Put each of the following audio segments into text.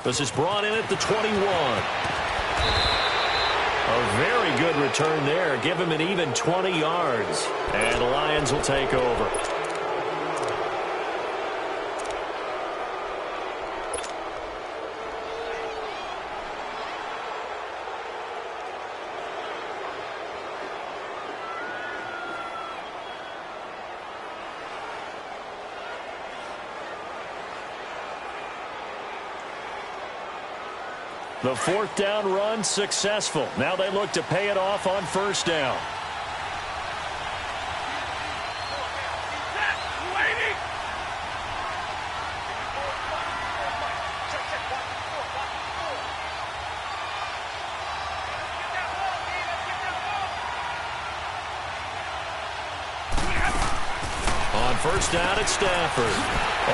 This is brought in at the 21. A very good return there. Give him an even 20 yards. And the Lions will take over. The fourth down run successful. Now they look to pay it off on first down. On first down, it's Stafford.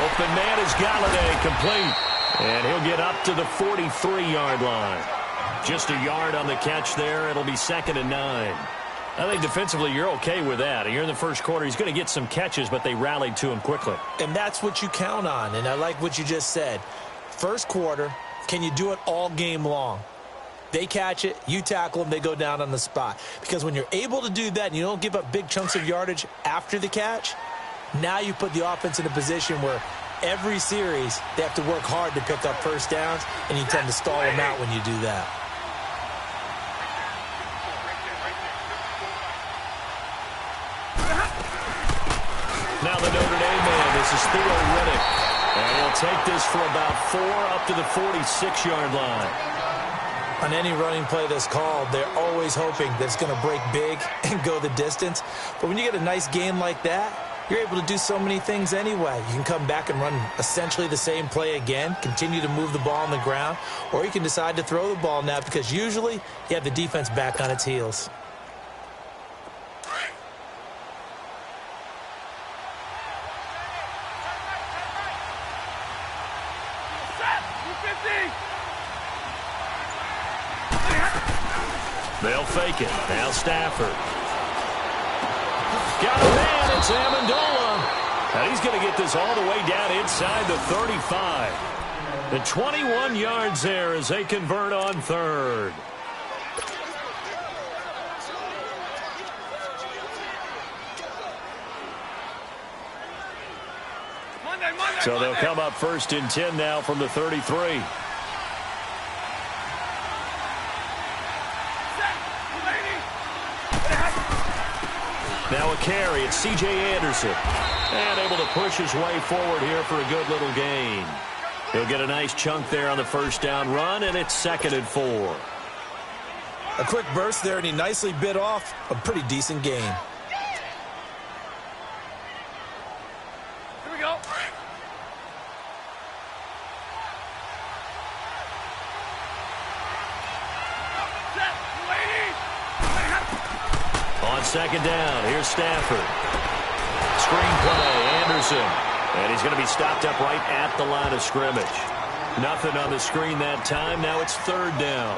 Open man is Galladay, complete. And he'll get up to the 43-yard line. Just a yard on the catch there. It'll be 2nd and 9. I think defensively you're okay with that. Here in the first quarter, he's going to get some catches, but they rallied to him quickly. And that's what you count on, and I like what you just said. First quarter, can you do it all game long? They catch it, you tackle them, they go down on the spot. Because when you're able to do that and you don't give up big chunks of yardage after the catch, now you put the offense in a position where every series, they have to work hard to pick up first downs, and you tend to stall them out when you do that. Now the Notre Dame man, this is Theo Riddick. And he'll take this for about 4 up to the 46-yard line. On any running play that's called, they're always hoping that it's going to break big and go the distance. But when you get a nice game like that, you're able to do so many things anyway. You can come back and run essentially the same play again, continue to move the ball on the ground, or you can decide to throw the ball now because usually you have the defense back on its heels. They'll fake it. Now Stafford. Got a man. It's Amendola. And he's going to get this all the way down inside the 35. The 21 yards there as they convert on third. So they'll come up 1st and 10 now from the 33. Now a carry. It's C.J. Anderson. And able to push his way forward here for a good little gain. He'll get a nice chunk there on the first down run, and it's 2nd and 4. A quick burst there, and he nicely bit off a pretty decent gain. Here we go. On 2nd down, here's Stafford. Screen play, Anderson. And he's going to be stopped up right at the line of scrimmage. Nothing on the screen that time. Now it's 3rd down.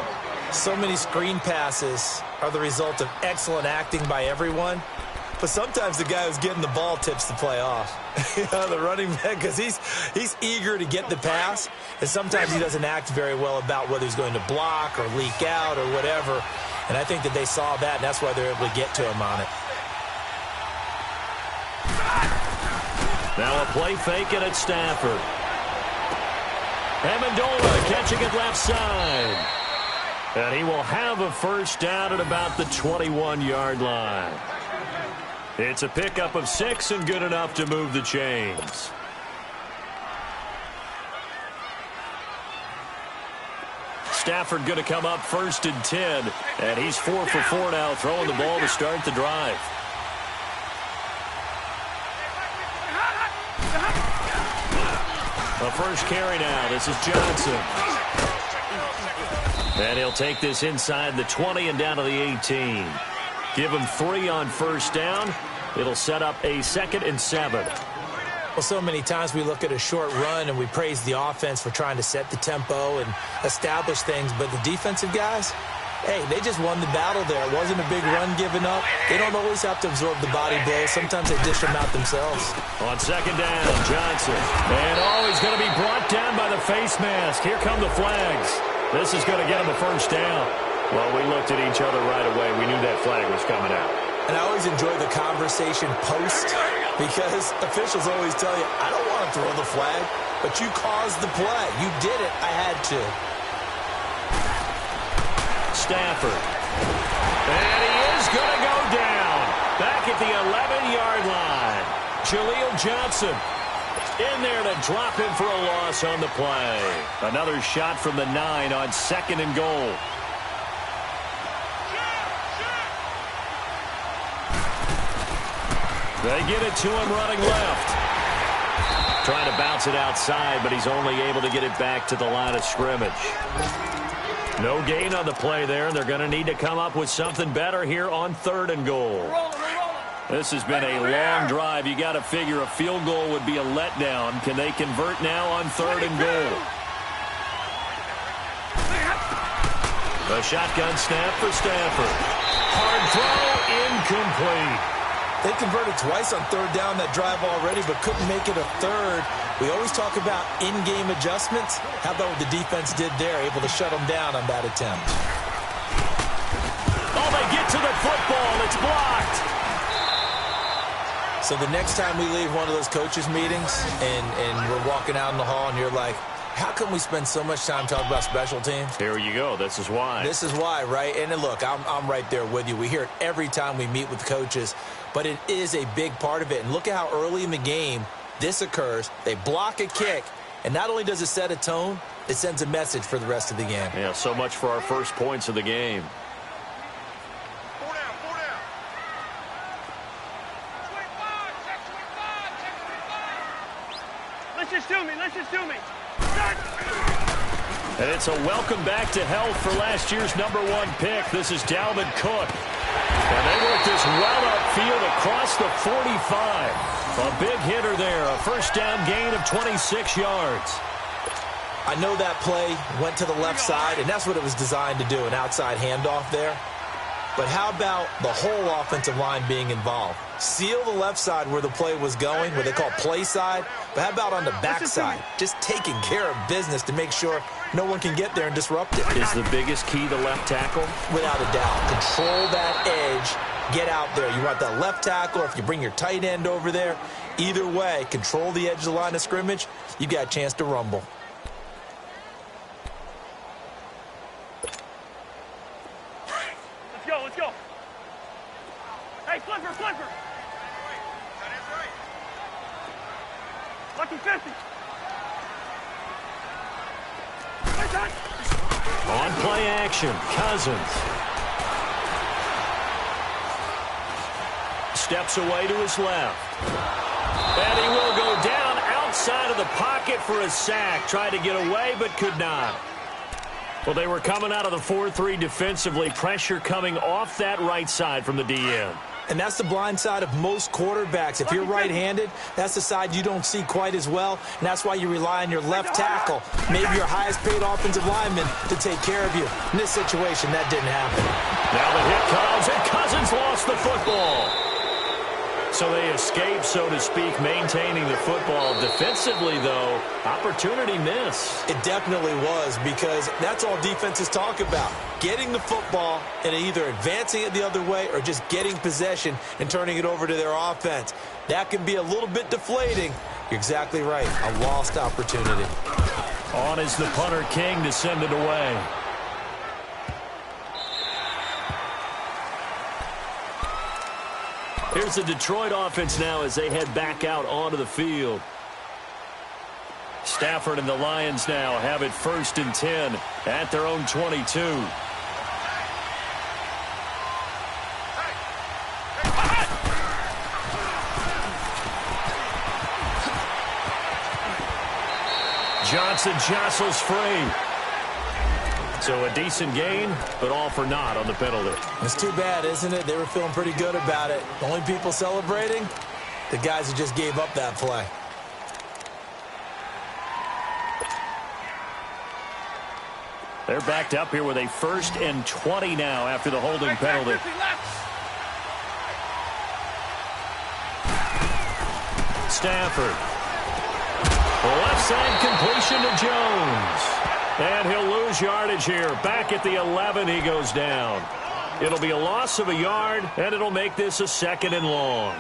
So many screen passes are the result of excellent acting by everyone. But sometimes the guy who's getting the ball tips the play off. The running back, because he's eager to get the pass. And sometimes he doesn't act very well about whether he's going to block or leak out or whatever. And I think that they saw that, and that's why they're able to get to him on it. Now a play fake, and it's Stafford. Amendola catching it left side. And he will have a first down at about the 21-yard line. It's a pickup of 6 and good enough to move the chains. Stafford going to come up 1st and 10. And he's 4 for 4 now, throwing the ball to start the drive. A first carry now. This is Johnson. And he'll take this inside the 20 and down to the 18. Give him 3 on first down. It'll set up a 2nd and 7. Well, so many times we look at a short run and we praise the offense for trying to set the tempo and establish things, but the defensive guys, Hey, they just won the battle there. It wasn't a big run given up. They don't always have to absorb the body blows. Sometimes they dish them out themselves. On second down, Johnson. And he's going to be brought down by the face mask. Here come the flags. This is going to get him a first down. Well, we looked at each other right away. We knew that flag was coming out. And I always enjoy the conversation post because officials always tell you, I don't want to throw the flag, but you caused the play. You did it. I had to. Stafford. And he is going to go down. Back at the 11-yard line. Jaleel Johnson in there to drop him for a loss on the play. Another shot from the 9 on second and goal. They get it to him running left. Trying to bounce it outside, but he's only able to get it back to the line of scrimmage. No gain on the play there, and they're going to need to come up with something better here on third and goal. This has been a long drive. You got to figure a field goal would be a letdown. Can they convert now on third and goal? A shotgun snap for Stafford. Hard throw, incomplete. They converted twice on third down that drive already, but couldn't make it a third. We always talk about in-game adjustments. How about what the defense did there, able to shut them down on that attempt? Oh, they get to the football. It's blocked. So the next time we leave one of those coaches' meetings and we're walking out in the hall and you're like, how come we spend so much time talking about special teams? Here you go. This is why. This is why, right? And look, I'm right there with you. We hear it every time we meet with coaches, but it is a big part of it. And look at how early in the game this occurs. They block a kick, and not only does it set a tone, it sends a message for the rest of the game. Yeah, so much for our first points of the game. Let's just do me. And it's a welcome back to health for last year's #1 pick. This is Dalvin Cook. And they work this well upfield across the 45. A big hitter there. A first down gain of 26 yards. I know that play went to the left side, and that's what it was designed to do, an outside handoff there. But how about the whole offensive line being involved? Seal the left side where the play was going, what they call play side. But how about on the back side? Just taking care of business to make sure no one can get there and disrupt it. Is the biggest key the left tackle? Without a doubt. Control that edge. Get out there. You want that left tackle, or if you bring your tight end over there. Either way, control the edge of the line of scrimmage. You got a chance to rumble. Let's go. Hey, flipper. Lucky 50. On play action, Cousins. Steps away to his left. And he will go down outside of the pocket for a sack. Tried to get away, but could not. Well, they were coming out of the 4-3 defensively. Pressure coming off that right side from the DN. And that's the blind side of most quarterbacks. If you're right-handed, that's the side you don't see quite as well. And that's why you rely on your left tackle, maybe your highest-paid offensive lineman, to take care of you. In this situation, that didn't happen. Now the hit comes, and Cousins lost the football. So they escape, so to speak, maintaining the football. Defensively, though, opportunity miss. It definitely was, because that's all defenses talk about. Getting the football and either advancing it the other way or just getting possession and turning it over to their offense. That can be a little bit deflating. You're exactly right. A lost opportunity. On is the punter King to send it away. Here's the Detroit offense now as they head back out onto the field. Stafford and the Lions now have it 1st and 10 at their own 22. Johnson jostles free. So a decent gain, but all for naught on the penalty. It's too bad, isn't it? They were feeling pretty good about it. The only people celebrating, the guys who just gave up that play. They're backed up here with a 1st and 20 now after the holding penalty. Stafford. Left side completion to Jones. And he'll lose yardage here. Back at the 11, he goes down. It'll be a loss of a yard, and it'll make this a 2nd and long.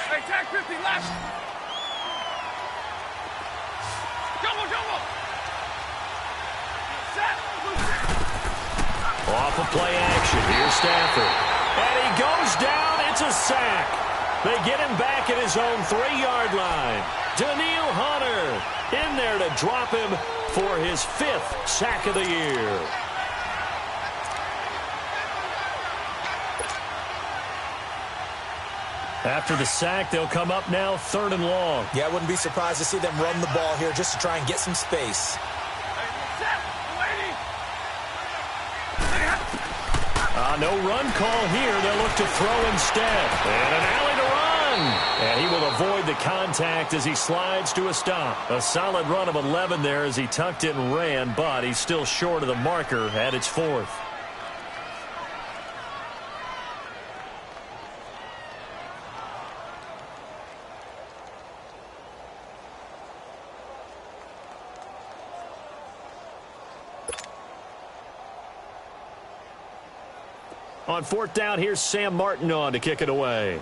Hey, tag 50 left. Jumbo. Set. Off of play action. Here's Stafford. And he goes down. It's a sack. They get him back at his own 3-yard line. Daniil Hunter in there to drop him for his 5th sack of the year. After the sack, they'll come up now 3rd and long. Yeah, I wouldn't be surprised to see them run the ball here just to try and get some space. No run call here. They'll look to throw instead. And an alley to run. And he will avoid the contact as he slides to a stop. A solid run of 11 there as he tucked it and ran, but he's still short of the marker at its 4th. On 4th down, here's Sam Martin on to kick it away.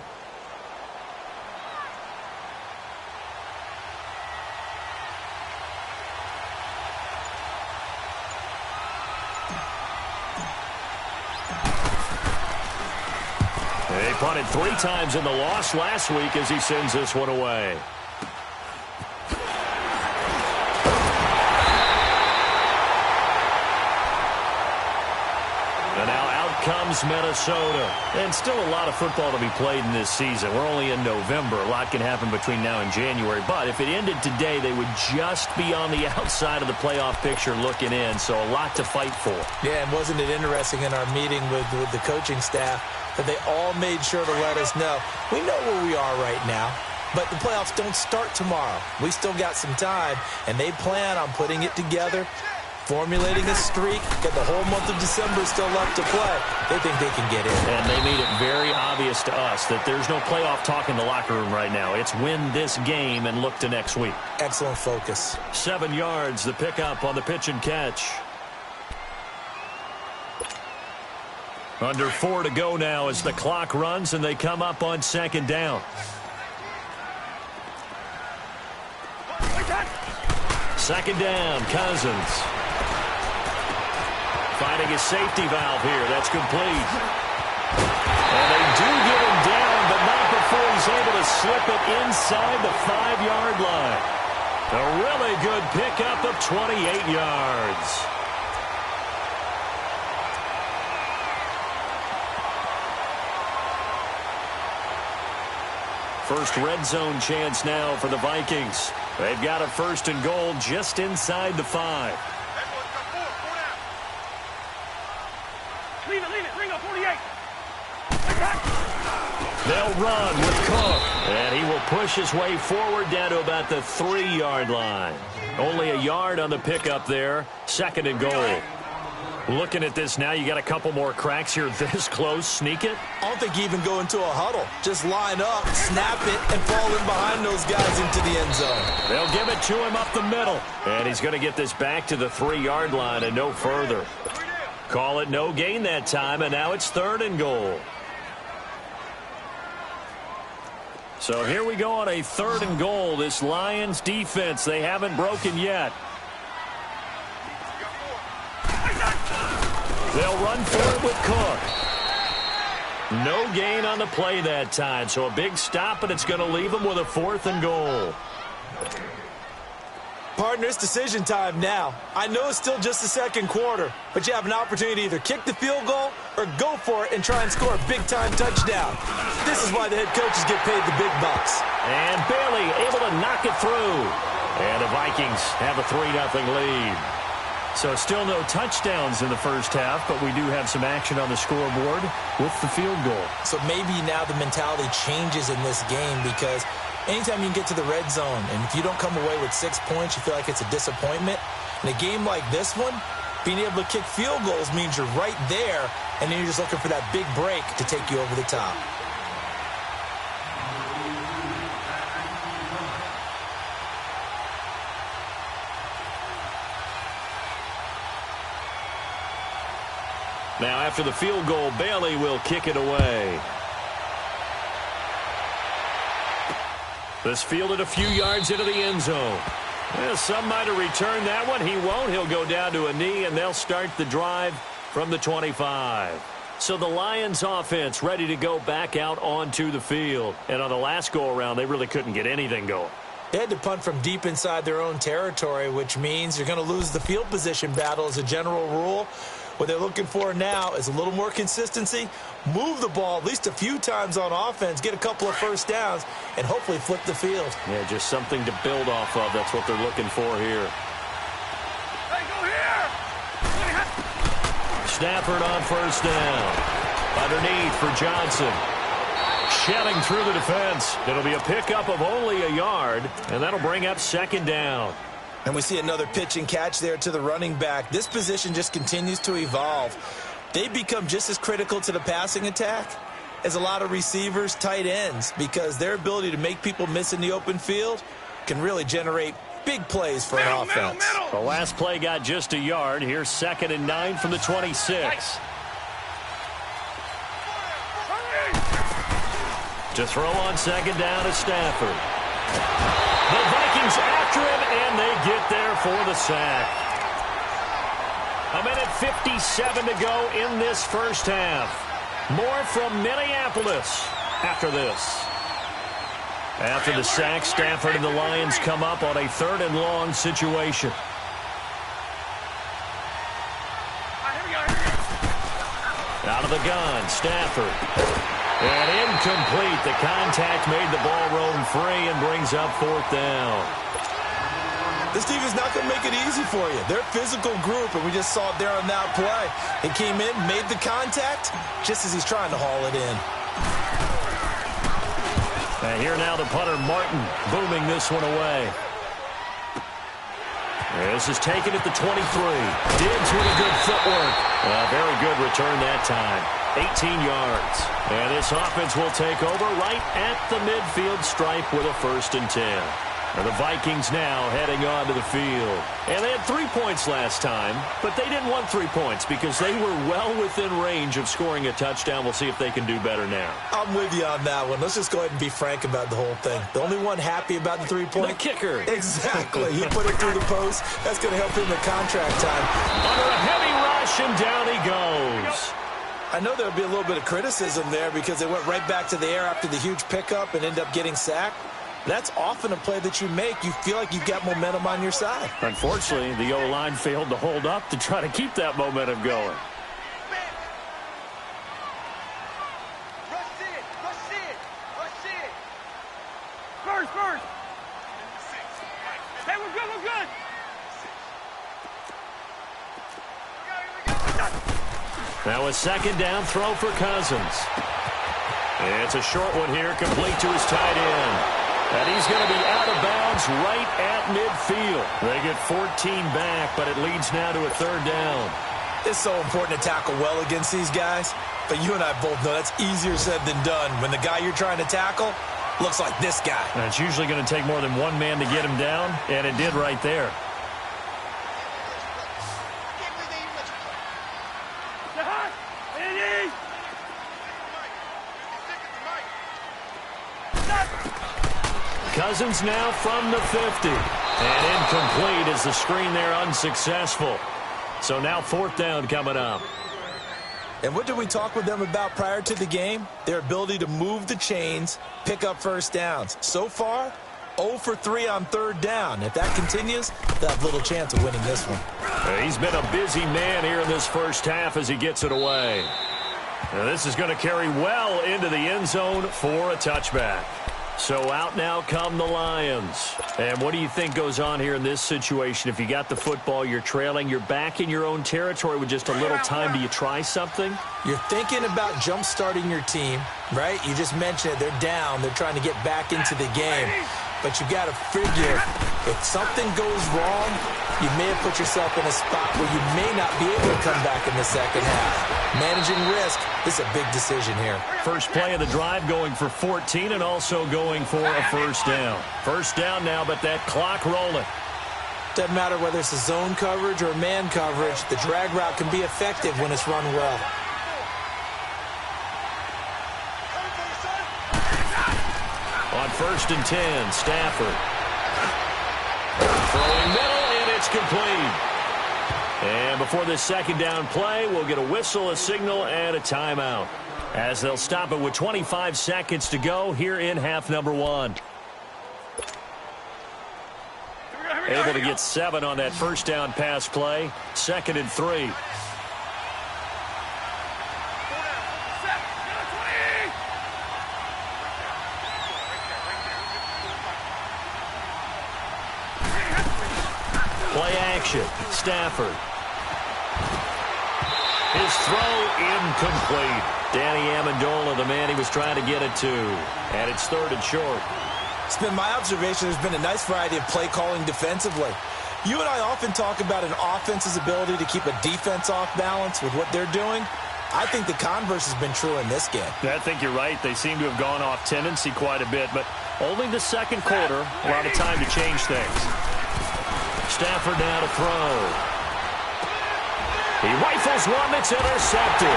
They punted 3 times in the loss last week as he sends this one away. Comes Minnesota. And still a lot of football to be played in this season. We're only in November. A lot can happen between now and January. But if it ended today, they would just be on the outside of the playoff picture looking in. So a lot to fight for. Yeah, and wasn't it interesting in our meeting with the coaching staff that they all made sure to let us know, we know where we are right now, but the playoffs don't start tomorrow. We still got some time, and they plan on putting it together, formulating a streak, got the whole month of December still left to play. They think they can get in. And they made it very obvious to us that there's no playoff talk in the locker room right now. It's win this game and look to next week. Excellent focus. 7 yards, the pickup on the pitch and catch. Under 4 to go now as the clock runs and they come up on 2nd down. Second down, Cousins. Finding his safety valve here. That's complete. And they do get him down, but not before he's able to slip it inside the 5-yard line. A really good pickup of 28 yards. First red zone chance now for the Vikings. They've got a 1st and goal just inside the 5. Leave it. Bring up 48. They'll run with Cook. And he will push his way forward down to about the 3-yard line. Only a yard on the pickup there. 2nd and goal. Looking at this now, you got a couple more cracks here this close. Sneak it? I don't think you even go into a huddle. Just line up, snap it, and fall in behind those guys into the end zone. They'll give it to him up the middle. And he's going to get this back to the 3-yard line and no further. Call it no gain that time, and now it's 3rd and goal. So here we go on a 3rd and goal. This Lions defense, they haven't broken yet. They'll run for it with Cook. No gain on the play that time, so a big stop, and it's going to leave them with a 4th and goal. Partner, it's decision time now. I know it's still just the 2nd quarter, but you have an opportunity to either kick the field goal or go for it and try and score a big-time touchdown. This is why the head coaches get paid the big bucks. And Bailey able to knock it through. And the Vikings have a 3-0 lead. So still no touchdowns in the first half, but we do have some action on the scoreboard with the field goal. So maybe now the mentality changes in this game because anytime you can get to the red zone, and if you don't come away with 6 points, you feel like it's a disappointment. In a game like this one, being able to kick field goals means you're right there, and then you're just looking for that big break to take you over the top. Now, after the field goal, Bailey will kick it away. This fielded a few yards into the end zone. Well, some might have returned that one. He won't. He'll go down to a knee, and they'll start the drive from the 25. So the Lions offense ready to go back out onto the field. And on the last go-around, they really couldn't get anything going. They had to punt from deep inside their own territory, which means you're going to lose the field position battle as a general rule. What they're looking for now is a little more consistency, move the ball at least a few times on offense, get a couple of first downs, and hopefully flip the field. Yeah, just something to build off of. That's what they're looking for here. Hey, go here! Stafford on first down. Underneath for Johnson. Shelling through the defense. It'll be a pickup of only a yard, and that'll bring up second down. And we see another pitch and catch there to the running back. This position just continues to evolve. They become just as critical to the passing attack as a lot of receivers, tight ends, because their ability to make people miss in the open field can really generate big plays for an offense. The last play got just a yard. Here's 2nd and 9 from the 26. To throw on second down is Stafford. The Vikings after him, and they get there for the sack. 1:57 to go in this first half. More from Minneapolis after this. After the sack, Stafford and the Lions come up on a 3rd and long situation. Out of the gun, Stafford. And incomplete. The contact made the ball roam free and brings up 4th down. This team is not going to make it easy for you. They're a physical group, and we just saw it there on that play. He came in, made the contact, just as he's trying to haul it in. And here now the punter, Martin, booming this one away. This is taken at the 23. Diggs with a good footwork. Very good return that time. 18 yards. And this offense will take over right at the midfield stripe with a 1st and 10. And the Vikings now heading on to the field. And they had 3 points last time, but they didn't want 3 points because they were well within range of scoring a touchdown. We'll see if they can do better now. I'm with you on that one. Let's just go ahead and be frank about the whole thing. The only one happy about the 3-point? The kicker. Exactly. He put it through the post. That's going to help him in contract time. Under a heavy rush, and down he goes. I know there'll be a little bit of criticism there because they went right back to the air after the huge pickup and ended up getting sacked. That's often a play that you make. You feel like you've got momentum on your side. Unfortunately, the O-line failed to hold up to try to keep that momentum going. First. Hey, we're good. Now a 2nd down throw for Cousins. It's a short one here, complete to his tight end. And he's going to be out of bounds right at midfield. They get 14 back, but it leads now to a 3rd down. It's so important to tackle well against these guys, but you and I both know that's easier said than done when the guy you're trying to tackle looks like this guy. And it's usually going to take more than one man to get him down, and it did right there. Cousins now from the 50. And incomplete as the screen there unsuccessful. So now 4th down coming up. And what did we talk with them about prior to the game? Their ability to move the chains, pick up first downs. So far, 0 for 3 on 3rd down. If that continues, they'll have little chance of winning this one. He's been a busy man here in this first half as he gets it away. Now this is going to carry well into the end zone for a touchback. So out now come the Lions. And what do you think goes on here in this situation? If you got the football, you're trailing, you're back in your own territory with just a little time. Do you try something? You're thinking about jump-starting your team, right? You just mentioned it. They're down. They're trying to get back into the game. but you got to figure if something goes wrong, you may have put yourself in a spot where you may not be able to come back in the second half. Managing risk, this is a big decision here. First play of the drive going for 14 and also going for a first down. First down now, but that clock rolling. Doesn't matter whether it's a zone coverage or man coverage, the drag route can be effective when it's run well. On 1st and 10, Stafford. Throwing middle, and it's complete. And before this second down play, we'll get a whistle, a signal, and a timeout, as they'll stop it with 25 seconds to go here in half number 1. Able to get 7 on that first down pass play. 2nd and 3. Play action. Stafford. His throw incomplete. Danny Amendola, the man he was trying to get it to. And it's 3rd and short. It's been my observation there's been a nice variety of play calling defensively. You and I often talk about an offense's ability to keep a defense off balance with what they're doing. I think the converse has been true in this game. I think you're right. They seem to have gone off tendency quite a bit, but only the second quarter, a lot of time to change things. Stafford now to throw. He rifles one that's intercepted.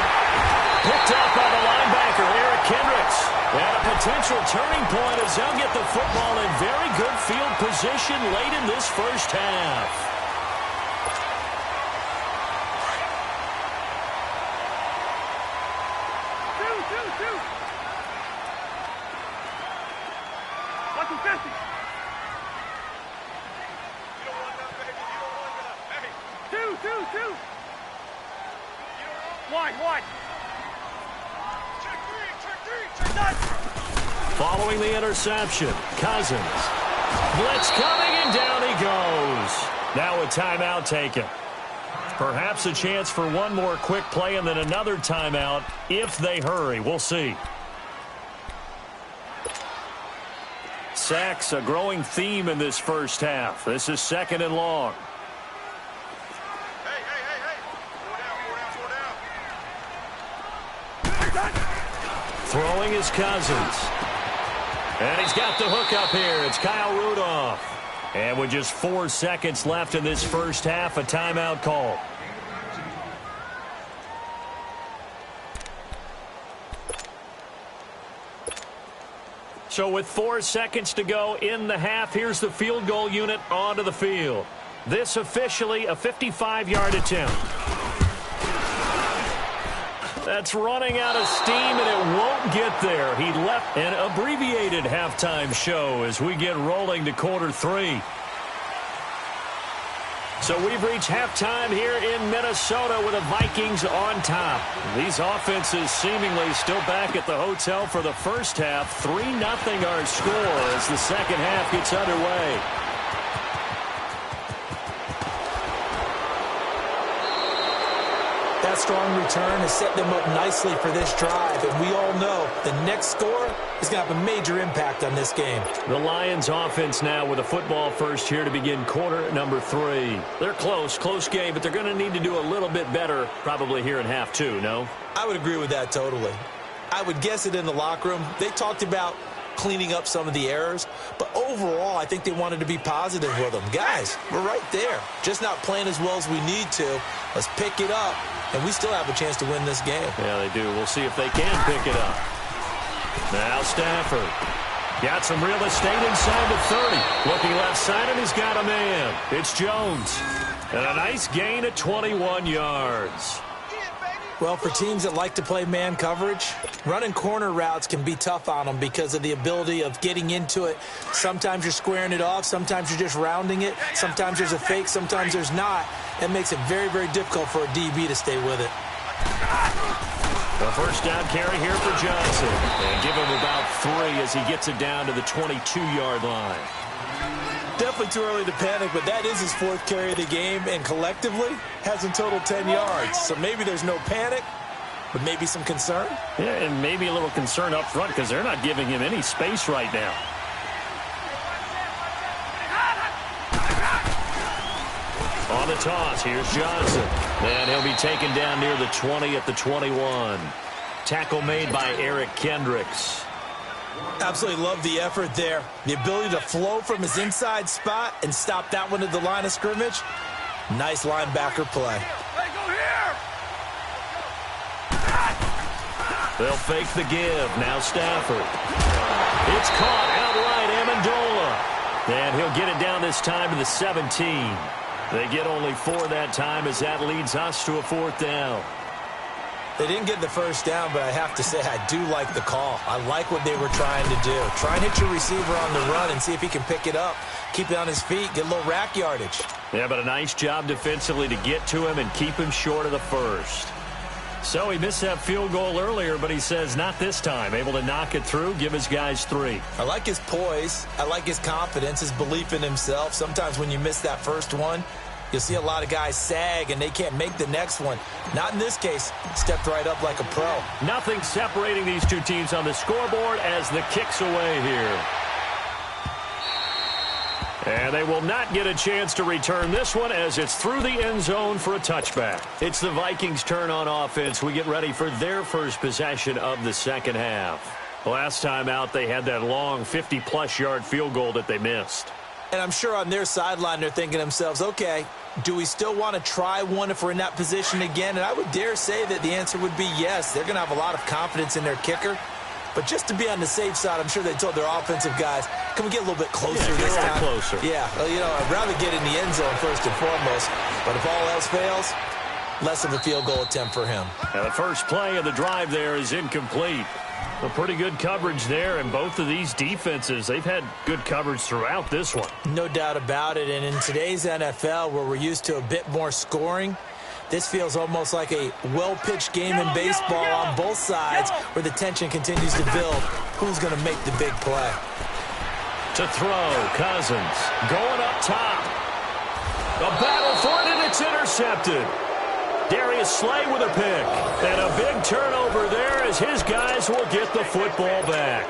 Picked up by the linebacker, Eric Kendricks. And a potential turning point as they'll get the football in very good field position late in this first half. Two. Lucky 50. You don't want that, baby. You don't want that. Hey. Two. Wide. Check three. Following the interception, Cousins. Blitz coming, and down he goes. Now a timeout taken. Perhaps a chance for one more quick play and then another timeout if they hurry. We'll see. Sacks, a growing theme in this first half. This is 2nd and long. Hey. Four down. Throwing is Cousins. And he's got the hook up here. It's Kyle Rudolph. And with just 4 seconds left in this first half, a timeout call. So with 4 seconds to go in the half, here's the field goal unit onto the field. This officially a 55-yard attempt. That's running out of steam, and it won't get there. He left an abbreviated halftime show as we get rolling to quarter 3. So we've reached halftime here in Minnesota with the Vikings on top. These offenses seemingly still back at the hotel for the first half. 3-0 our score as the second half gets underway. That strong return has set them up nicely for this drive, and we all know the next score is going to have a major impact on this game. The Lions offense now with a football first here to begin quarter number 3. They're close game, but they're going to need to do a little bit better probably here in half 2, no? I would agree with that totally. I would guess it in the locker room. They talked about cleaning up some of the errors, but overall I think they wanted to be positive with them. Guys, we're right there. Just not playing as well as we need to. Let's pick it up, and we still have a chance to win this game. Yeah, they do. We'll see if they can pick it up. Now Stafford. Got some real estate inside the 30. Looking left side, and he's got a man. It's Jones. And a nice gain at 21 yards. Well, for teams that like to play man coverage, running corner routes can be tough on them because of the ability of getting into it. Sometimes you're squaring it off. Sometimes you're just rounding it. Sometimes there's a fake. Sometimes there's not. That makes it very, very difficult for a DB to stay with it. The first down carry here for Johnson. And give him about 3 as he gets it down to the 22-yard line. Definitely too early to panic, but that is his 4th carry of the game, and collectively has in total 10 yards. So maybe there's no panic, but maybe some concern. Yeah, and maybe a little concern up front because they're not giving him any space right now. On the toss, here's Johnson. And he'll be taken down near the 20 at the 21. Tackle made by Eric Kendricks. Absolutely love the effort there. The ability to flow from his inside spot and stop that one at the line of scrimmage. Nice linebacker play. Hey, go here! They'll fake the give. Now Stafford. It's caught outright, Amendola. And he'll get it down this time to the 17. They get only 4 that time as that leads us to a 4th down. They didn't get the first down, but I have to say I do like the call. I like what they were trying to do. Try and hit your receiver on the run and see if he can pick it up, keep it on his feet, get a little rack yardage. Yeah, but a nice job defensively to get to him and keep him short of the first. So he missed that field goal earlier, but he says not this time. Able to knock it through, give his guys 3. I like his poise. I like his confidence, his belief in himself. Sometimes when you miss that first one, you'll see a lot of guys sag and they can't make the next one. Not in this case. Stepped right up like a pro. Nothing separating these two teams on the scoreboard as the kick's away here. And they will not get a chance to return this one as it's through the end zone for a touchback. It's the Vikings' turn on offense. We get ready for their first possession of the second half. Last time out, they had that long 50-plus yard field goal that they missed. And I'm sure on their sideline they're thinking to themselves, okay, do we still want to try one if we're in that position again? And I would dare say that the answer would be yes. They're going to have a lot of confidence in their kicker. But just to be on the safe side, I'm sure they told their offensive guys, can we get a little bit closer this time? Closer. Yeah, well, you know, I'd rather get in the end zone first and foremost. But if all else fails, less of a field goal attempt for him. Now the first play of the drive there is incomplete. A pretty good coverage there, and both of these defenses, they've had good coverage throughout this one. No doubt about it, and in today's NFL, where we're used to a bit more scoring, this feels almost like a well-pitched game in baseball on both sides where the tension continues to build. Who's going to make the big play? To throw, Cousins going up top. A battle for it, and it's intercepted. Darius Slay with a pick. And a big turnover there as his guys will get the football back.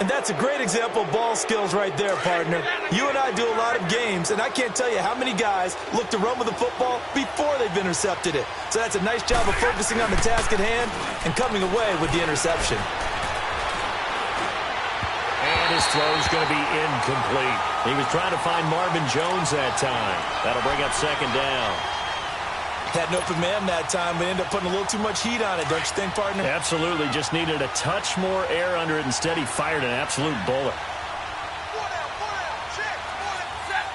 And that's a great example of ball skills right there, partner. You and I do a lot of games, and I can't tell you how many guys look to run with the football before they've intercepted it. So that's a nice job of focusing on the task at hand and coming away with the interception. And his throw's going to be incomplete. He was trying to find Marvin Jones that time. That'll bring up second down. Had an open man that time, but ended up putting a little too much heat on it, don't you think, partner? Absolutely. Just needed a touch more air under it. Instead, he fired an absolute bullet. Check. Set.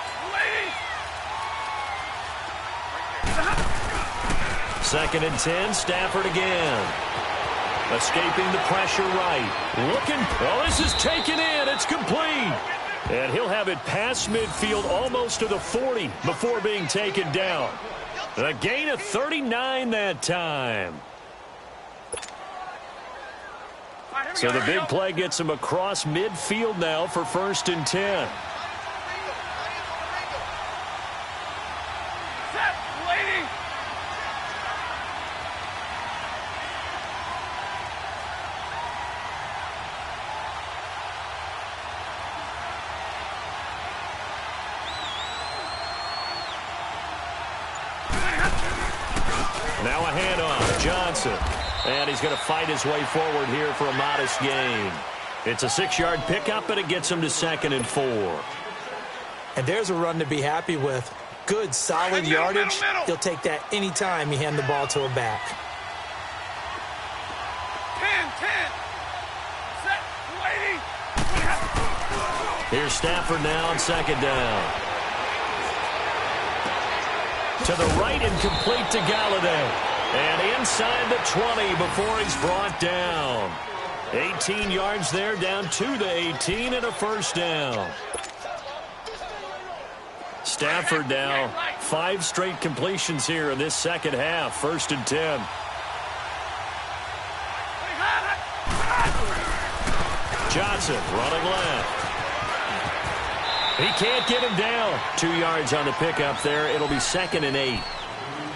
Second and 10, Stafford again. Escaping the pressure right. Looking. Oh, this is taken in. It's complete. And he'll have it past midfield almost to the 40 before being taken down. A gain of 39 that time. So the big play gets him across midfield now for first and 10. Set, lady. Now a handoff, Johnson. And he's going to fight his way forward here for a modest gain. It's a 6-yard pickup, and it gets him to second and 4. And there's a run to be happy with. Good, solid yardage. He'll take that any time you hand the ball to a back. 10, 10. Set, lady. Here's Stafford now on second down. To the right and complete to Galladay. And inside the 20 before he's brought down. 18 yards there, down to the 18 and a first down. Stafford now 5 straight completions here in this second half. First and 10. Johnson running left. He can't get him down. 2 yards on the pickup there. It'll be second and 8.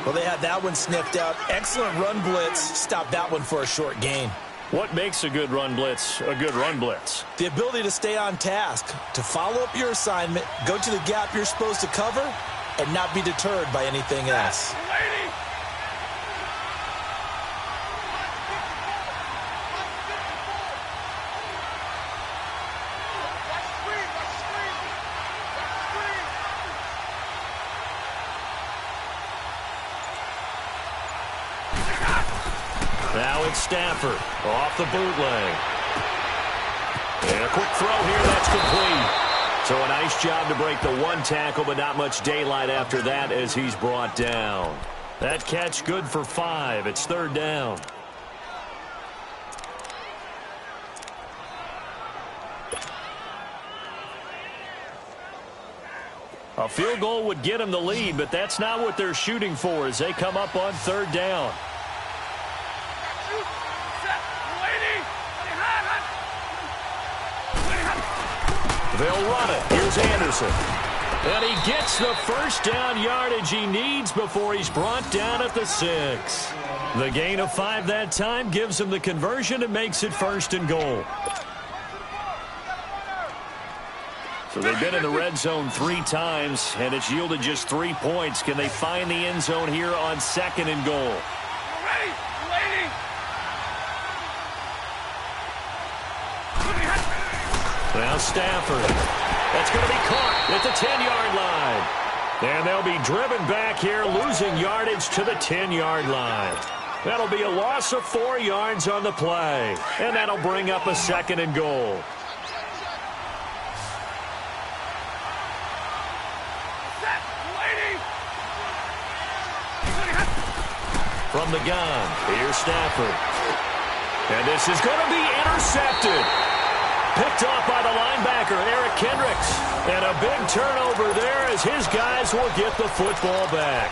Well, they had that one sniffed out. Excellent run blitz. Stopped that one for a short gain. What makes a good run blitz a good run blitz? The ability to stay on task, to follow up your assignment, go to the gap you're supposed to cover, and not be deterred by anything else. Now it's Stafford off the bootleg. And a quick throw here, that's complete. So a nice job to break the one tackle, but not much daylight after that as he's brought down. That catch good for 5. It's third down. A field goal would get him the lead, but that's not what they're shooting for as they come up on third down. They'll run it. Here's Anderson. And he gets the first down yardage he needs before he's brought down at the 6. The gain of 5 that time gives him the conversion and makes it first and goal. So they've been in the red zone 3 times, and it's yielded just 3 points. Can they find the end zone here on second and goal? Now Stafford. That's going to be caught at the 10-yard line. And they'll be driven back here, losing yardage to the 10-yard line. That'll be a loss of 4 yards on the play. And that'll bring up a second and goal. From the gun, here's Stafford. And this is going to be intercepted. Picked off by the linebacker, Eric Kendricks. And a big turnover there as his guys will get the football back.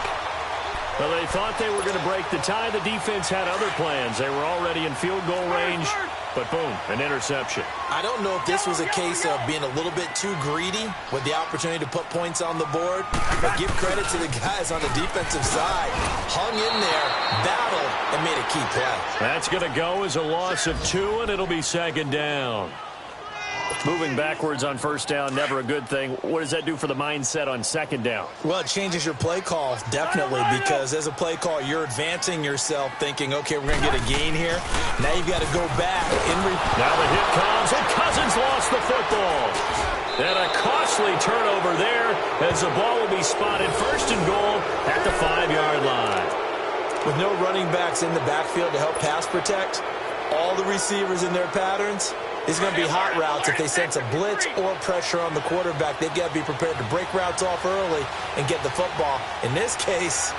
Well, they thought they were going to break the tie. The defense had other plans. They were already in field goal range, but boom, an interception. I don't know if this was a case of being a little bit too greedy with the opportunity to put points on the board, but give credit to the guys on the defensive side. Hung in there, battled, and made a key play. That's going to go as a loss of 2, and it'll be second down. Moving backwards on first down, never a good thing. What does that do for the mindset on second down? Well, it changes your play call, definitely, because as a play call, you're advancing yourself thinking, okay, we're going to get a gain here. Now you've got to go back. Now the hit comes, and Cousins lost the football. And a costly turnover there as the ball will be spotted first and goal at the 5-yard line. With no running backs in the backfield to help pass protect, all the receivers in their patterns, it's going to be hot routes if they sense a blitz or pressure on the quarterback. They've got to be prepared to break routes off early and get the football. In this case,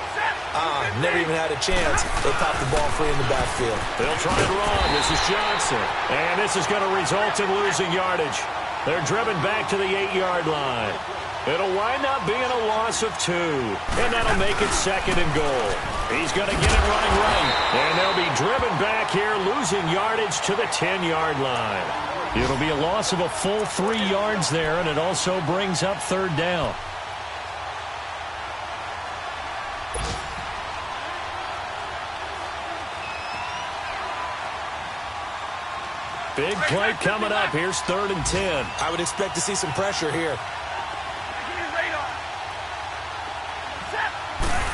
never even had a chance. They popped the ball free in the backfield. They'll try and run. This is Johnson. And this is going to result in losing yardage. They're driven back to the 8-yard line. It'll wind up being a loss of 2. And that'll make it second and goal. He's going to get it running right. And they'll be driven back here, losing yardage to the 10-yard line. It'll be a loss of a full 3 yards there, and it also brings up third down. Big play coming up. Here's 3rd and 10. I would expect to see some pressure here.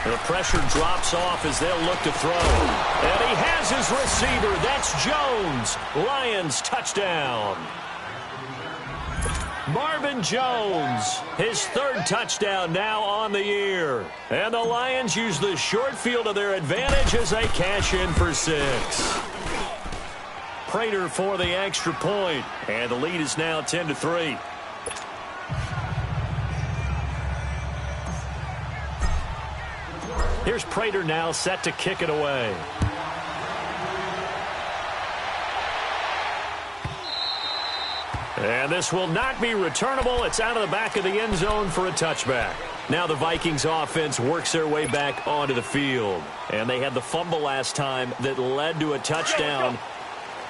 The pressure drops off as they'll look to throw. And he has his receiver. That's Jones. Lions touchdown. Marvin Jones, his 3rd touchdown now on the year. And the Lions use the short field to their advantage as they cash in for 6. Prater for the extra point. And the lead is now 10-3. Here's Prater now set to kick it away. And this will not be returnable. It's out of the back of the end zone for a touchback. Now the Vikings offense works their way back onto the field. And they had the fumble last time that led to a touchdown.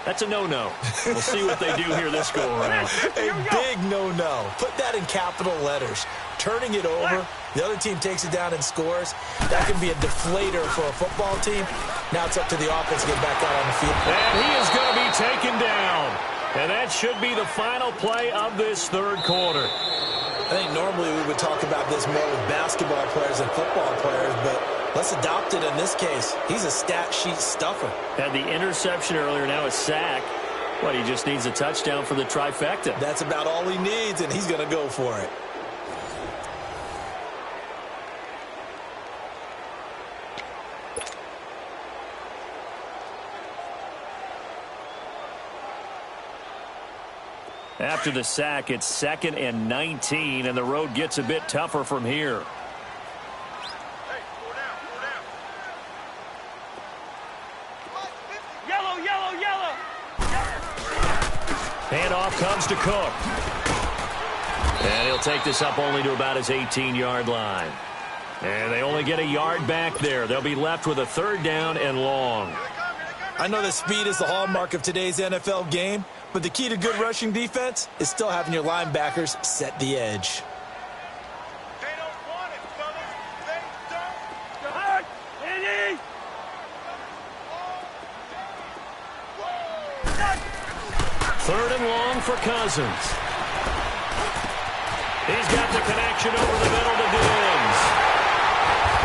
That's a no-no. We'll see what they do here this go-around. A big no-no. Put that in capital letters. Turning it over, the other team takes it down and scores. That can be a deflator for a football team. Now it's up to the offense to get back out on the field. And he is going to be taken down. And that should be the final play of this 3rd quarter. I think normally we would talk about this more with basketball players and football players, but let's adopt it in this case. He's a stat sheet stuffer. Had the interception earlier, now a sack. What, he just needs a touchdown for the trifecta. That's about all he needs, and he's going to go for it. After the sack, it's 2nd and 19, and the road gets a bit tougher from here. Hey, 4 down, 4 down. Yellow, yellow, yellow. Handoff comes to Cook. And he'll take this up only to about his 18-yard line. And they only get a yard back there. They'll be left with a 3rd down and long. I know that speed is the hallmark of today's NFL game, but the key to good rushing defense is still having your linebackers set the edge. They don't want it, fellas. They don't. 3rd and long for Cousins. He's got the connection over the middle to Diggs.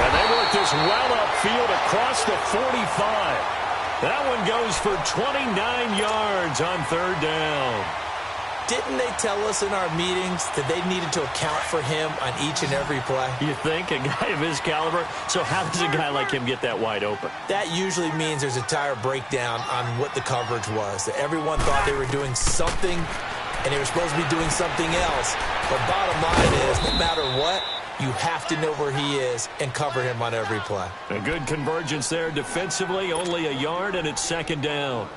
And they work this well upfield across the 45. That one goes for 29 yards on 3rd down. Didn't they tell us in our meetings that they needed to account for him on each and every play? You think? A guy of his caliber? So how does a guy like him get that wide open? That usually means there's a entire breakdown on what the coverage was. That everyone thought they were doing something, and they were supposed to be doing something else. But bottom line is, no matter what, you have to know where he is and cover him on every play. A good convergence there defensively, only a yard, and it's 2nd down.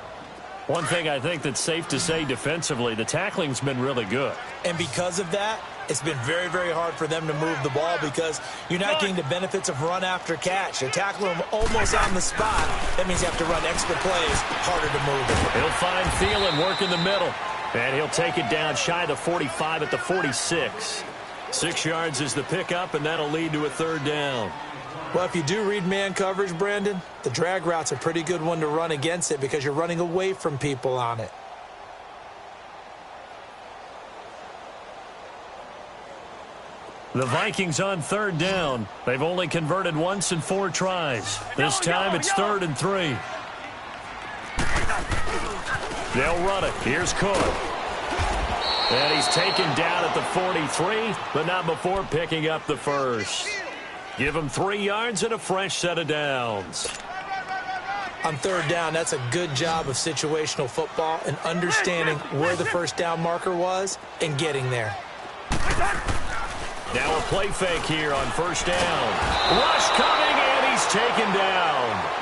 One thing I think that's safe to say defensively, the tackling's been really good. And because of that, it's been very, very hard for them to move the ball because you're not getting the benefits of run after catch. They're tackling him almost on the spot. That means you have to run extra plays, harder to move him. He'll find Thielen, work in the middle. And he'll take it down shy of the 45 at the 46. 6 yards is the pickup, and that'll lead to a 3rd down. Well, if you do read man coverage, Brandon, the drag route's a pretty good one to run against it because you're running away from people on it. The Vikings on 3rd down. They've only converted once in 4 tries. This time it's 3rd and 3. They'll run it. Here's Cook. And he's taken down at the 43, but not before picking up the 1st. Give him 3 yards and a fresh set of downs. On 3rd down, that's a good job of situational football and understanding where the 1st down marker was and getting there. Now a play fake here on 1st down. Rush coming, and he's taken down.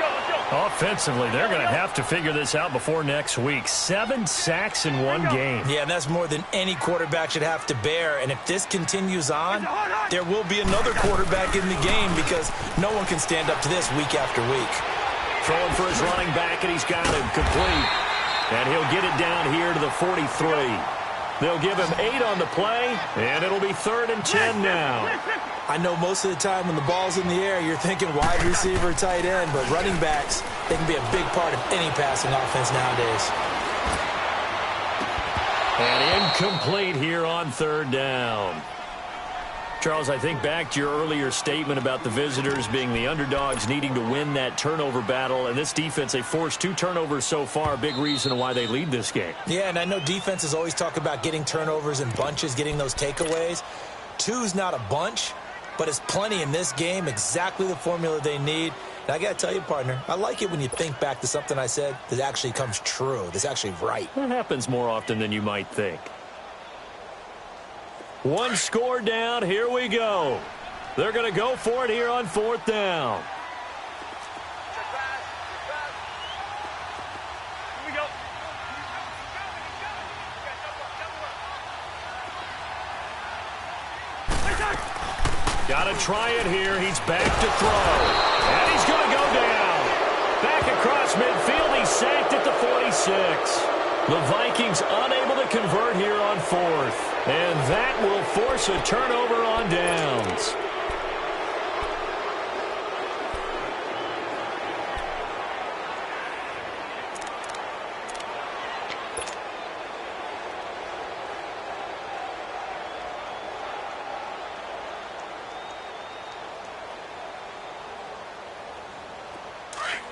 Offensively, they're going to have to figure this out before next week. 7 sacks in one game. Yeah, and that's more than any quarterback should have to bear. And if this continues on, there will be another quarterback in the game because no one can stand up to this week after week. Throwing for his running back, and he's got him complete. And he'll get it down here to the 43. They'll give him 8 on the play, and it'll be 3rd and 10 now. I know most of the time when the ball's in the air, you're thinking wide receiver, tight end, but running backs, they can be a big part of any passing offense nowadays. And incomplete here on 3rd down. Charles, I think back to your earlier statement about the visitors being the underdogs needing to win that turnover battle. And this defense, they forced 2 turnovers so far, a big reason why they lead this game. Yeah, and I know defenses always talk about getting turnovers in bunches, getting those takeaways. 2's not a bunch, but it's plenty in this game, exactly the formula they need. And I got to tell you, partner, I like it when you think back to something I said that actually comes true, that's actually right. That happens more often than you might think. 1 score down, here we go. They're going to go for it here on 4th down. Here we go. Got to try it here. He's back to throw. And he's going to go down. Back across midfield. He's sacked at the 46. The Vikings unable to convert here on 4th. And that will force a turnover on downs.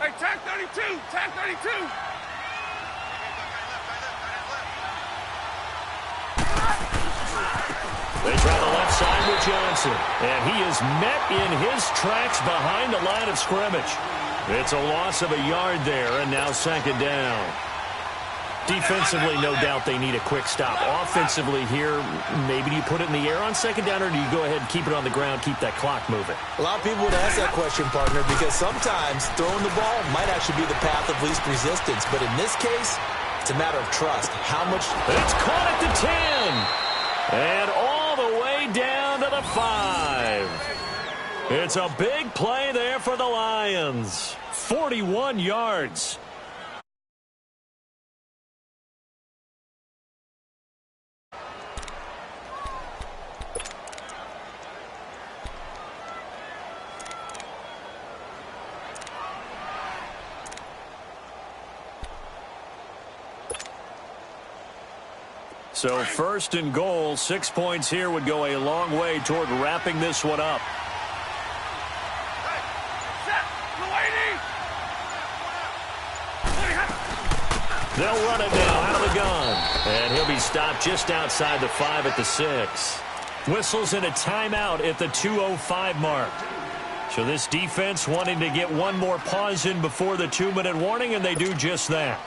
Hey, tag 32! Tag 32! They try the left side with Johnson, and he is met in his tracks behind the line of scrimmage. It's a loss of a yard there, and now second down. Defensively, no doubt they need a quick stop. Offensively here, maybe do you put it in the air on second down, or do you go ahead and keep it on the ground, keep that clock moving? A lot of people would ask that question, partner, because sometimes throwing the ball might actually be the path of least resistance. But in this case, it's a matter of trust. How much... It's caught at the 10. And all the way down to the 5. It's a big play there for the Lions. 41 yards. So first and goal, 6 points here would go a long way toward wrapping this one up. They'll run it now out of the gun. And he'll be stopped just outside the 5 at the 6. Whistles in a timeout at the 2:05 mark. So this defense wanting to get one more pause in before the 2-minute warning, and they do just that.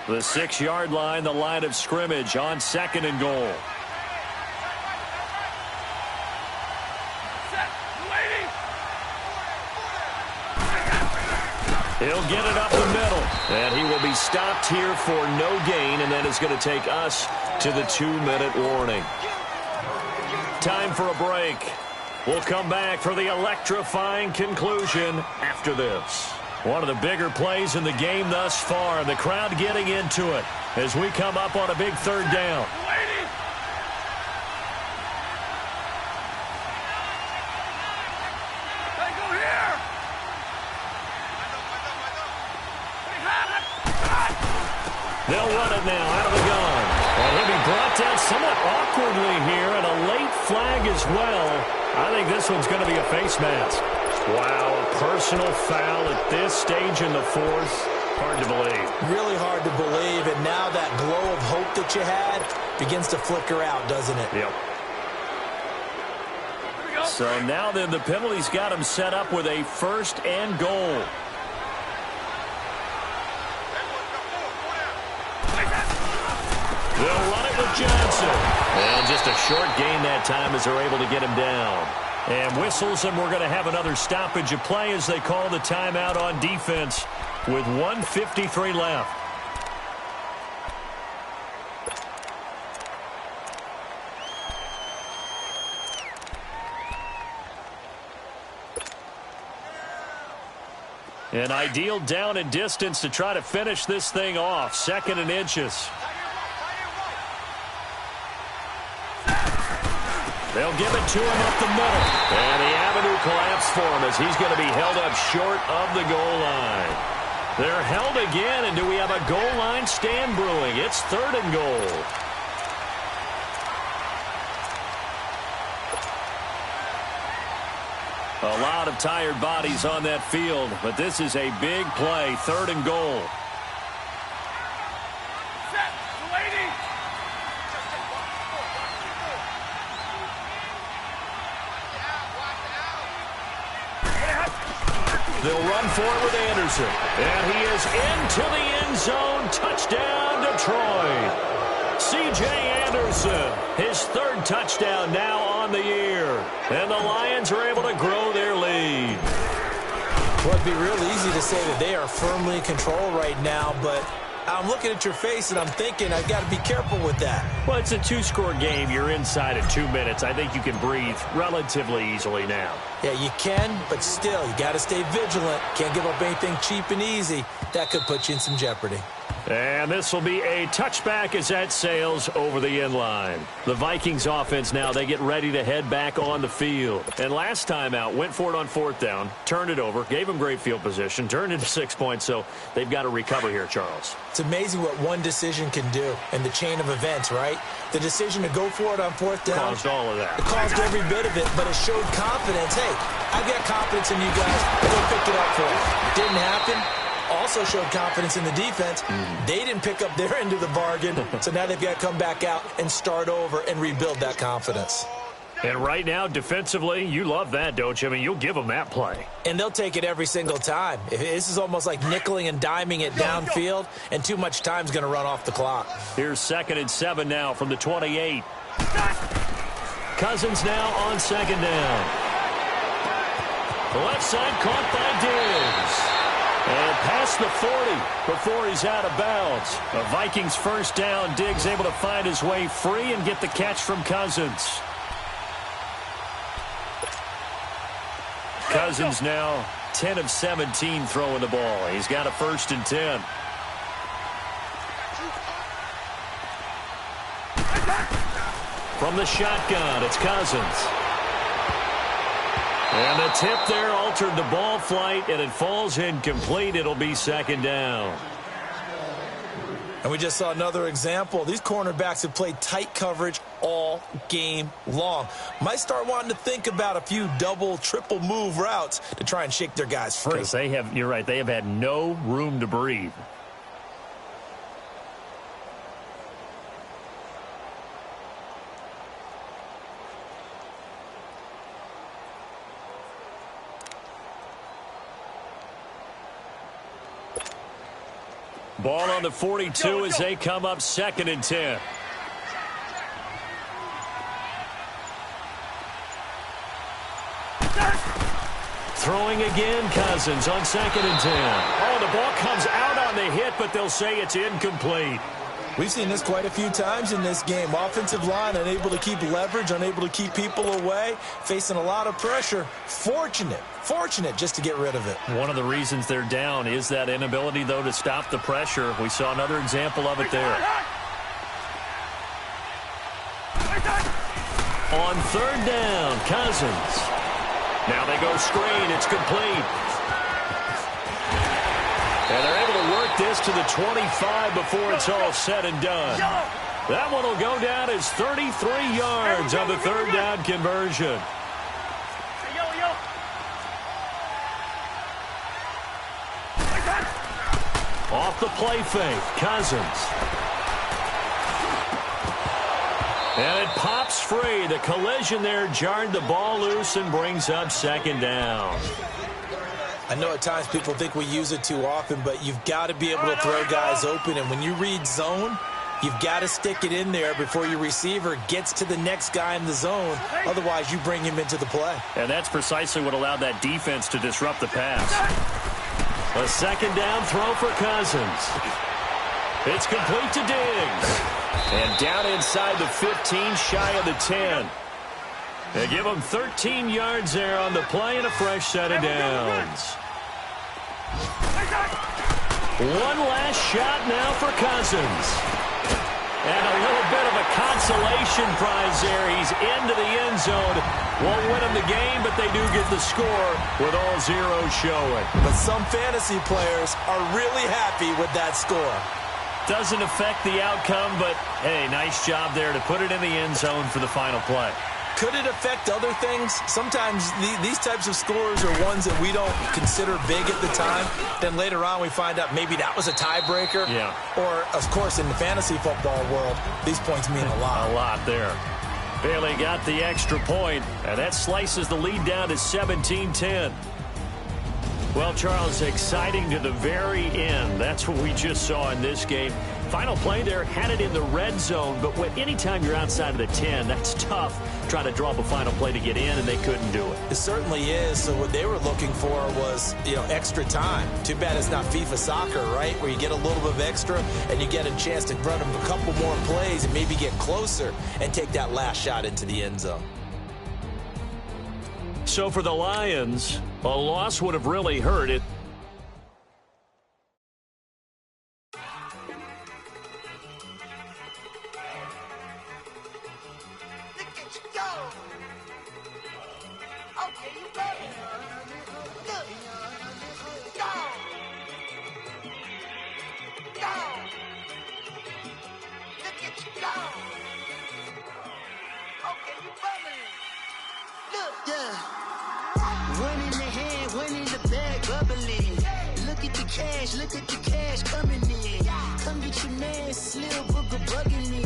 The 6-yard line, the line of scrimmage on second and goal. He'll get it up the middle, and he will be stopped here for no gain, and that is going to take us to the 2-minute warning. Time for a break. We'll come back for the electrifying conclusion after this. One of the bigger plays in the game thus far, and the crowd getting into it as we come up on a big third down. They'll run it now out of the gun. And he'll be brought down somewhat awkwardly here, and a late flag as well. I think this one's going to be a face mask. Wow, a personal foul at this stage in the fourth. Hard to believe. Really hard to believe, and now that glow of hope that you had begins to flicker out, doesn't it? Yep. So now then the penalty's got him set up with a first and goal. They'll run it with Johnson. And just a short gain that time as they're able to get him down. And whistles, and we're going to have another stoppage of play as they call the timeout on defense with 1:53 left. An ideal down and distance to try to finish this thing off. 2nd and inches. They'll give it to him up the middle. And the avenue collapsed for him as he's going to be held up short of the goal line. They're held again, and do we have a goal line stand brewing? It's 3rd and goal. A lot of tired bodies on that field, but this is a big play. 3rd and goal. They'll run for it with Anderson. And he is into the end zone. Touchdown, Detroit. C.J. Anderson, his 3rd touchdown now on the year. And the Lions are able to grow their lead. Well, it'd be real easy to say that they are firmly in control right now, but I'm looking at your face and I'm thinking I've got to be careful with that. Well, it's a 2-score game. You're inside of 2 minutes. I think you can breathe relatively easily now. Yeah, you can, but still, you got to stay vigilant. Can't give up anything cheap and easy. That could put you in some jeopardy. And this will be a touchback as that sails over the end line. The Vikings offense now, they get ready to head back on the field. And last time out, went for it on 4th down, turned it over, gave them great field position, turned into 6 points, so they've got to recover here, Charles. It's amazing what one decision can do in the chain of events, right? The decision to go for it on 4th down. Caused all of that. It caused every bit of it, but it showed confidence. Hey, I've got confidence in you guys. Go pick it up for it. Didn't happen. Also showed confidence in the defense. They didn't pick up their end of the bargain, so now they've got to come back out and start over and rebuild that confidence. And right now, defensively, you love that, don't you? I mean, you'll give them that play. And they'll take it every single time. This is almost like nickeling and diming it downfield, and too much time's going to run off the clock. Here's 2nd and 7 now from the 28. Cousins now on 2nd down. The left side caught by Diggs. And past the 40 before he's out of bounds. The Vikings first down. Diggs able to find his way free and get the catch from Cousins. Cousins now 10 of 17 throwing the ball. He's got a 1st and 10. From the shotgun, it's Cousins. And the tip there altered the ball flight, and it falls incomplete. It'll be 2nd down. And we just saw another example. These cornerbacks have played tight coverage all game long. Might start wanting to think about a few double, triple move routes to try and shake their guys free. Because you're right, they have had no room to breathe. Ball on the 42 as they come up 2nd and 10. Throwing again, Cousins on 2nd and 10. Oh, the ball comes out on the hit, but they'll say it's incomplete. We've seen this quite a few times in this game. Offensive line unable to keep leverage, unable to keep people away, facing a lot of pressure. Fortunate just to get rid of it. One of the reasons they're down is that inability, though, to stop the pressure. We saw another example of it there. On 3rd down, Cousins. Now they go screen. It's complete. And they're able to work this to the 25 before it's all said and done. That one will go down as 33 yards on the 3rd down conversion. Off the play fake, Cousins. And it pops free. The collision there jarred the ball loose and brings up 2nd down. I know at times people think we use it too often, but you've got to be able to throw guys open. And when you read zone, you've got to stick it in there before your receiver gets to the next guy in the zone. Otherwise, you bring him into the play. And that's precisely what allowed that defense to disrupt the pass. A 2nd down throw for Cousins. It's complete to Diggs. And down inside the 15, shy of the 10. They give him 13 yards there on the play and a fresh set of downs. One last shot now for Cousins. And a little bit of a consolation prize there. He's into the end zone. Won't win him the game, but they do get the score with all zeros showing. But some fantasy players are really happy with that score. Doesn't affect the outcome, but, hey, nice job there to put it in the end zone for the final play. Could it affect other things? Sometimes these types of scores are ones that we don't consider big at the time. Then later on we find out maybe that was a tiebreaker. Yeah. Or, of course, in the fantasy football world, these points mean a lot. A lot there. Bailey got the extra point, and that slices the lead down to 17-10. Well, Charles, exciting to the very end. That's what we just saw in this game. Final play there, had it in the red zone, but anytime you're outside of the 10, that's tough. Trying to draw up a final play to get in, and they couldn't do it. It certainly is. So what they were looking for was, extra time. Too bad it's not FIFA soccer, right, where you get a little bit of extra and you get a chance to run them a couple more plays and maybe get closer and take that last shot into the end zone. So for the Lions, a loss would have really hurt it. Okay, you got it. Look. Go. Go. Look at you go. Okay, you bubbling. Look. Yeah. One in the hand, one in the bag, bubbling. Look at the cash coming in. Come get your man, Slim Booker bugging me.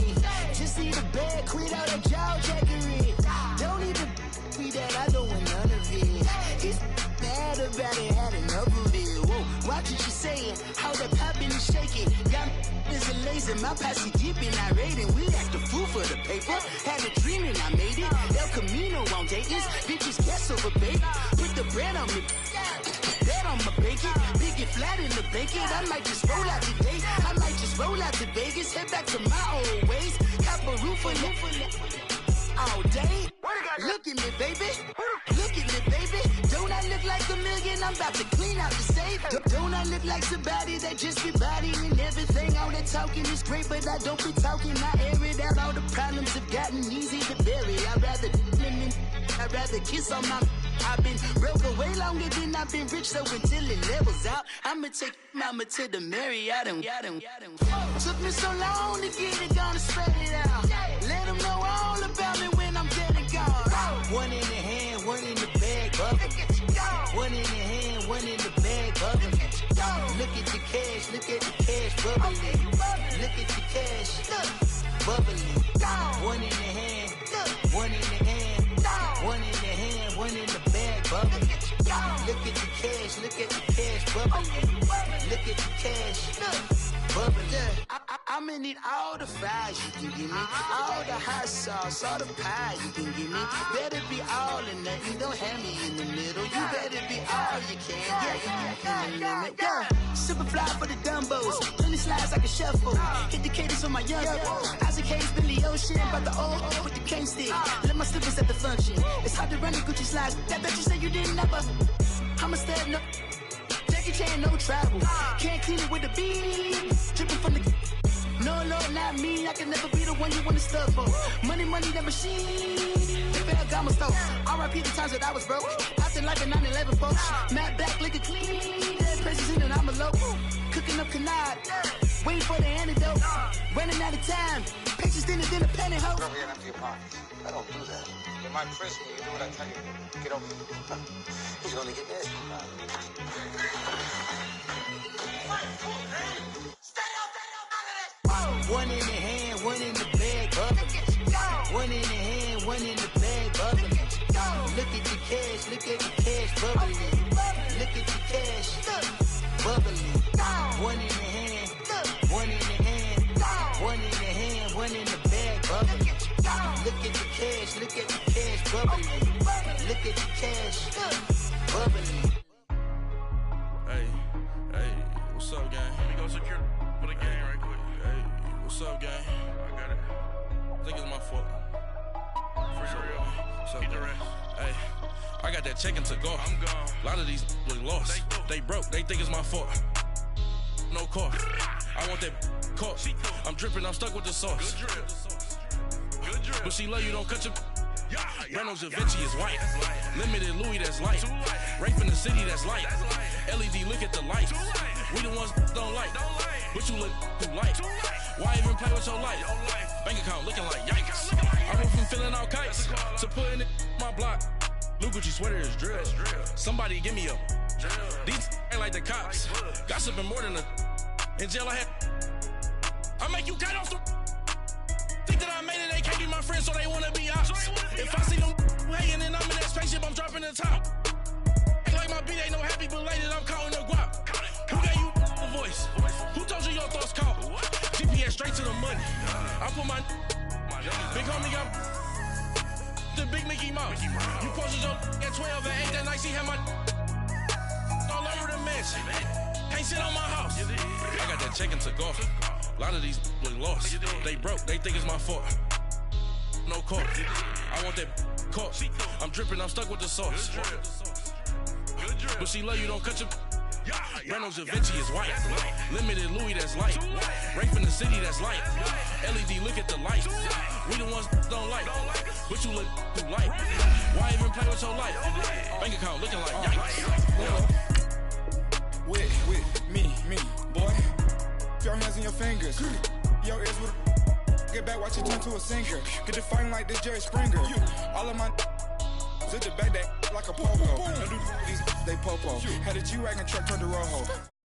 Just need a bag, quit all that jaw jackery. Don't even be that, I don't want none of it. It's bad about it, had enough of it. Whoa, watch what you saying, how that poppin' and shaking. Got is a laser, my posse dipping, I raiding. We act a fool for the paper. Had a dream and I made it. El Camino on Dayton's, bitches guess over baby. Put the bread on me. Bet on my bacon, big and flat in the bacon. I might just roll out today. I might just roll out to Vegas, head back to my old ways. Have a roof for all day. Look at me, baby. Look at me, baby. Don't I look like a million? I'm about to clean out the safe. Don't I look like somebody that just be bodying everything? All that talking is great, but I don't be talking. I air it out. All the problems have gotten easy to bury. I'd rather kiss on my. I've been broke way longer than I've been rich, so until it levels out, I'ma take mama to the Marriott and took me so long to get it, gonna spread it out. Let them know all about me when I'm dead and gone. One in the hand, one in the bag, bubbling. One in the hand, one in the bag, bubbling. Look at the cash, bubbling. Look at the cash, bubbling. One in the hand, one in the hand. One in the hand, one in the bag, bubbling. Look at the cash, bubbling. Look at the cash, bubbling. I'ma need all the fries you can give me, all the hot sauce, all the pie you can give me. Better be all or nothing, don't have me in the middle. You better be all you can, yeah. Super fly for the Dumbos, 20 slides like a shuffle. Hit the cadence on my young Isaac Hayes, Billy Ocean, about the old with the cane stick. Let my slippers at the function. It's hard to run the Gucci slides. That bet you say you didn't never. I'ma step no. Jackie Chan, no travel. Can't clean it with the beat. Dripping from the. No, not me. I can never be the one you wanna stuff for. Money, that machine. The Ferragamo store. R.I.P. the times that I was broke. After like a 9/11 folks. Matte black, liquor clean. Dead presses in and I'm a local. Cooking up canard. Waiting for the antidote. Running out of time. Patience thinner than a penny hoe. Over here and empty your pockets. I don't do that. You might frisk me. You do what I tell you. Get over here. He's gonna get nasty. One in the hand, one in the bag, bubbling. One in the hand, one in the bag, bubbling. Look at the cash, bubbling. Look at the cash, bubbling. One in the hand, one in the hand, one in the hand, one in the bag, bubbling. Look at the cash, bubbling. Look at the cash, bubbling. Hey, what's up, gang? Let me go secure for the gang right quick. Hey, what's up, gang? I got it. I think it's my fault. For real. What's up, gang? Hey, I got that check-in to go. I'm gone. A lot of these look lost. They broke. They think it's my fault. No car. I want that car. I'm dripping. I'm stuck with the sauce. Good drip. But she love you. Don't cut your. Reynolds Da Vinci is white. Limited Louis, that's light. Rape in the city, that's light. LED, look at the light. We the ones don't like. But you look too light. Why even play with your life? Bank account looking like yikes. I went from feeling all kites to putting it in my block. Blue Gucci sweater is drill. Somebody give me a. These ain't like the cops. Gossiping more than a. In jail I had. I make you cut off the. Think that I made it, they can't be my friends, so they wanna be ops. If I see them hating and I'm in that spaceship, I'm dropping the top. Ain't like my beat ain't no happy belated, I'm counting the guap. Who gave you a voice? Who told you your thoughts count? GPS straight to the money. I put my big homie got the big Mickey Mouse. You posted your at 12 and 8 that night, she had my all over the mansion. Can't sit on my house. I got that check-in to go. A lot of these look lost. They broke, they think it's my fault. No car. I want that car. I'm dripping, I'm stuck with the sauce. But she love you, don't cut your. Brando Da Vinci is white. Limited Louis, that's light. Rape in the city, that's light. LED, look at the lights. We the ones don't like, but you look too light. Why even play with your life? Bank account looking like yikes. With me, boy. Your hands and your fingers. Your ears with get back, watch it turn to a singer. Get the fighting like this Jerry Springer. All of my zip the back that like a pogo. Don't do these, they popo. Had a G-Wagon truck turned to Rojo.